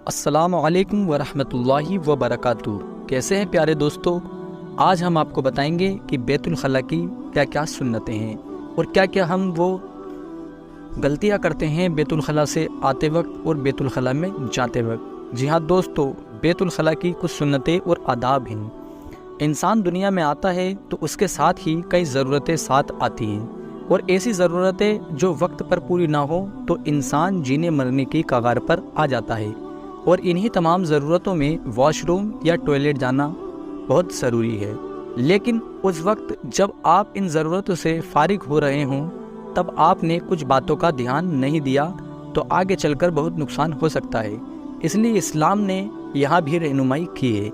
السلام علیکم ورحمۃ اللہ وبرکاتہ۔ کیسے ہیں پیارے دوستو؟ آج ہم آپ کو بتائیں گے کہ بیت الخلاء کی کیا کیا سنتیں ہیں اور کیا کیا ہم وہ غلطیاں کرتے ہیں بیت الخلاء سے آتے وقت اور بیت الخلاء میں جاتے وقت۔ جی ہاں دوستو، بیت الخلاء کی کچھ سنتیں اور آداب ہیں۔ انسان دنیا میں آتا ہے تو اس کے ساتھ ہی کئی ضرورتیں ساتھ آتی ہیں، اور ایسی ضرورتیں جو وقت پر پوری نہ ہو تو انسان جینے مرنے کی کگار پر آ جاتا ہے، اور انہی تمام ضرورتوں میں واش روم یا ٹوائلٹ جانا بہت ضروری ہے۔ لیکن اس وقت جب آپ ان ضرورتوں سے فارغ ہو رہے ہوں تب آپ نے کچھ باتوں کا دھیان نہیں دیا تو آگے چل کر بہت نقصان ہو سکتا ہے۔ اس لیے اسلام نے یہاں بھی رہنمائی کی ہے۔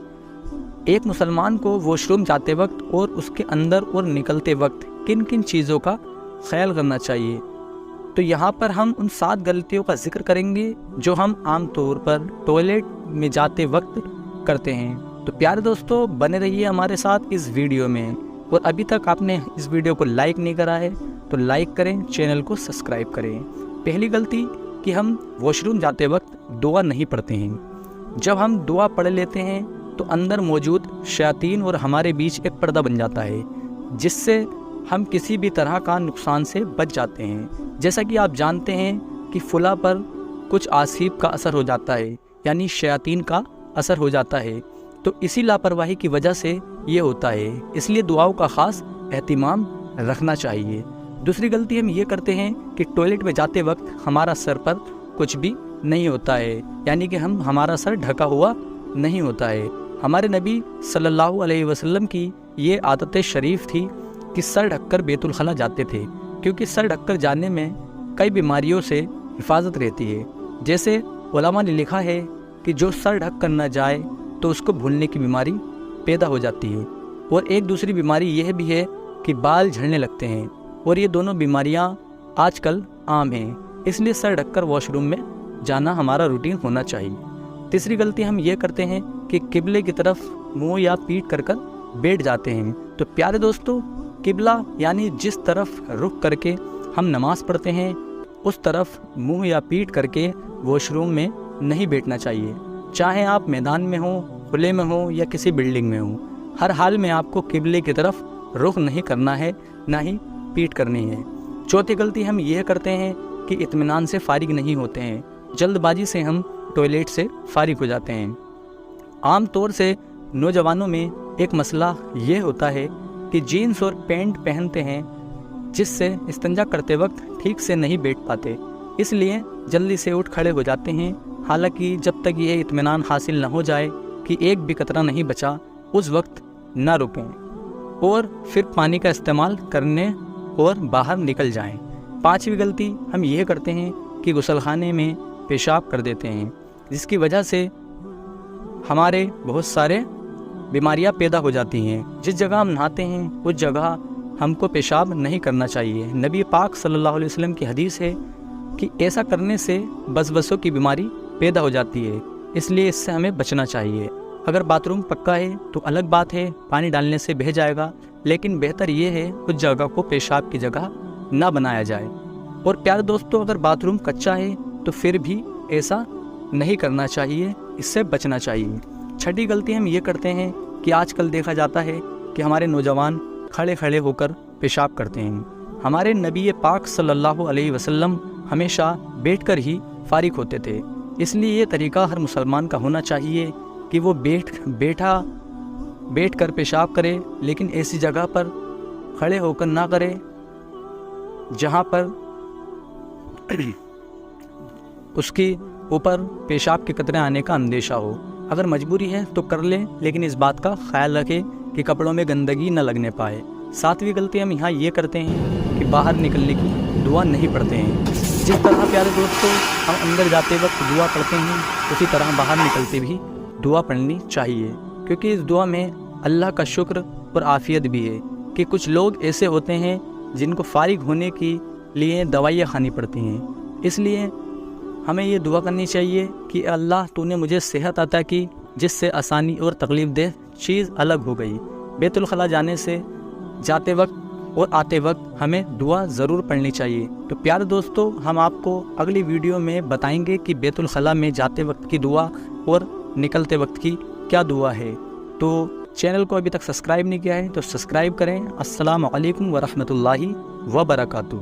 ایک مسلمان کو واش روم جاتے وقت اور اس کے اندر اور نکلتے وقت کن کن چیزوں کا خیال کرنا چاہیے، تو یہاں پر ہم ان 7 غلطیوں کا ذکر کریں گے جو ہم عام طور پر ٹوائلٹ میں جاتے وقت کرتے ہیں۔ تو پیارے دوستو، بنے رہیے ہمارے ساتھ اس ویڈیو میں، اور ابھی تک آپ نے اس ویڈیو کو لائک نہیں کرا ہے تو لائک کریں، چینل کو سبسکرائب کریں۔ پہلی غلطی کہ ہم واش روم جاتے وقت دعا نہیں پڑھتے ہیں۔ جب ہم دعا پڑھ لیتے ہیں تو اندر موجود شیاطین اور ہمارے بیچ ایک پردہ بن جاتا ہے، جس سے ہم کسی بھی طرح کا نقصان سے بچ جاتے ہیں۔ جیسا کہ آپ جانتے ہیں کہ فلاں پر کچھ آسیب کا اثر ہو جاتا ہے، یعنی شیاطین کا اثر ہو جاتا ہے، تو اسی لاپرواہی کی وجہ سے یہ ہوتا ہے۔ اس لیے دعاؤں کا خاص اہتمام رکھنا چاہیے۔ دوسری غلطی ہم یہ کرتے ہیں کہ ٹوائلٹ میں جاتے وقت ہمارا سر پر کچھ بھی نہیں ہوتا ہے، یعنی کہ ہمارا سر ڈھکا ہوا نہیں ہوتا ہے۔ ہمارے نبی صلی اللہ علیہ وسلم کی یہ عادت شریف تھی کہ سر ڈھک کر بیت الخلاء جاتے تھے، کیونکہ سر ڈھک کر جانے میں کئی بیماریوں سے حفاظت رہتی ہے۔ جیسے علماء نے لکھا ہے کہ جو سر ڈھک کر نہ جائے تو اس کو بھولنے کی بیماری پیدا ہو جاتی ہے، اور ایک دوسری بیماری یہ بھی ہے کہ بال جھڑنے لگتے ہیں، اور یہ دونوں بیماریاں آج کل عام ہیں۔ اس لیے سر ڈھک کر واش روم میں جانا ہمارا روٹین ہونا چاہیے۔ تیسری غلطی ہم یہ کرتے ہیں کہ قبلے کی طرف منہ یا پیٹھ کر بیٹھ جاتے ہیں۔ تو پیارے دوستو، قبلہ یعنی جس طرف رخ کر کے ہم نماز پڑھتے ہیں اس طرف منہ یا پیٹھ کر کے واش روم میں نہیں بیٹھنا چاہیے، چاہے آپ میدان میں ہوں، کھلے میں ہوں یا کسی بلڈنگ میں ہوں۔ ہر حال میں آپ کو قبلے کی طرف رخ نہیں کرنا ہے، نہ ہی پیٹھ کرنی ہے۔ چوتھی غلطی ہم یہ کرتے ہیں کہ اطمینان سے فارغ نہیں ہوتے ہیں، جلد بازی سے ہم ٹوائلٹ سے فارغ ہو جاتے ہیں۔ عام طور سے نوجوانوں میں ایک مسئلہ یہ ہوتا ہے کہ جینس اور پینٹ پہنتے ہیں، جس سے استنجا کرتے وقت ٹھیک سے نہیں بیٹھ پاتے، اس لیے جلدی سے اٹھ کھڑے ہو جاتے ہیں۔ حالانکہ جب تک یہ اطمینان حاصل نہ ہو جائے کہ ایک بھی قطرہ نہیں بچا، اس وقت نہ رکیں اور پھر پانی کا استعمال کرنے اور باہر نکل جائیں۔ پانچویں غلطی ہم یہ کرتے ہیں کہ غسل خانے میں پیشاب کر دیتے ہیں، جس کی وجہ سے ہمارے بہت سارے بیماریاں پیدا ہو جاتی ہیں۔ جس جگہ ہم نہاتے ہیں اس جگہ ہم کو پیشاب نہیں کرنا چاہیے۔ نبی پاک صلی اللہ علیہ وسلم کی حدیث ہے کہ ایسا کرنے سے وسوسوں کی بیماری پیدا ہو جاتی ہے، اس لیے اس سے ہمیں بچنا چاہیے۔ اگر باتھ روم پکا ہے تو الگ بات ہے، پانی ڈالنے سے بہہ جائے گا، لیکن بہتر یہ ہے اس جگہ کو پیشاب کی جگہ نہ بنایا جائے۔ اور پیارے دوستو، اگر باتھ روم کچا ہے تو پھر بھی ایسا نہیں کرنا چاہیے، اس سے بچنا چاہیے۔ چھٹی غلطی ہم یہ کرتے ہیں کہ آج کل دیکھا جاتا ہے کہ ہمارے نوجوان کھڑے کھڑے ہو کر پیشاب کرتے ہیں۔ ہمارے نبی پاک صلی اللہ علیہ وسلم ہمیشہ بیٹھ کر ہی فارغ ہوتے تھے، اس لیے یہ طریقہ ہر مسلمان کا ہونا چاہیے کہ وہ بیٹھ کر پیشاب کرے، لیکن ایسی جگہ پر کھڑے ہو کر نہ کرے جہاں پر اس کی اوپر پیشاب کے قطرے آنے کا اندیشہ ہو۔ اگر مجبوری ہے تو کر لیں، لیکن اس بات کا خیال رکھیں کہ کپڑوں میں گندگی نہ لگنے پائے۔ ساتویں غلطی ہم یہاں یہ کرتے ہیں کہ باہر نکلنے کی دعا نہیں پڑھتے ہیں۔ جس طرح پیارے دوستو ہم اندر جاتے وقت دعا پڑھتے ہیں، اسی طرح باہر نکلتے بھی دعا پڑھنی چاہیے، کیونکہ اس دعا میں اللہ کا شکر اور عافیت بھی ہے۔ کہ کچھ لوگ ایسے ہوتے ہیں جن کو فارغ ہونے کے لیے دوائیاں کھانی پڑتی ہیں، اس لیے ہمیں یہ دعا کرنی چاہیے کہ اللہ تو نے مجھے صحت عطا کی، جس سے آسانی اور تکلیف دہ چیز الگ ہو گئی۔ بیت الخلاء جاتے وقت اور آتے وقت ہمیں دعا ضرور پڑھنی چاہیے۔ تو پیارے دوستو، ہم آپ کو اگلی ویڈیو میں بتائیں گے کہ بیت الخلاء میں جاتے وقت کی دعا اور نکلتے وقت کی کیا دعا ہے۔ تو چینل کو ابھی تک سبسکرائب نہیں کیا ہے تو سبسکرائب کریں۔ السلام علیکم ورحمۃ اللہ وبرکاتہ۔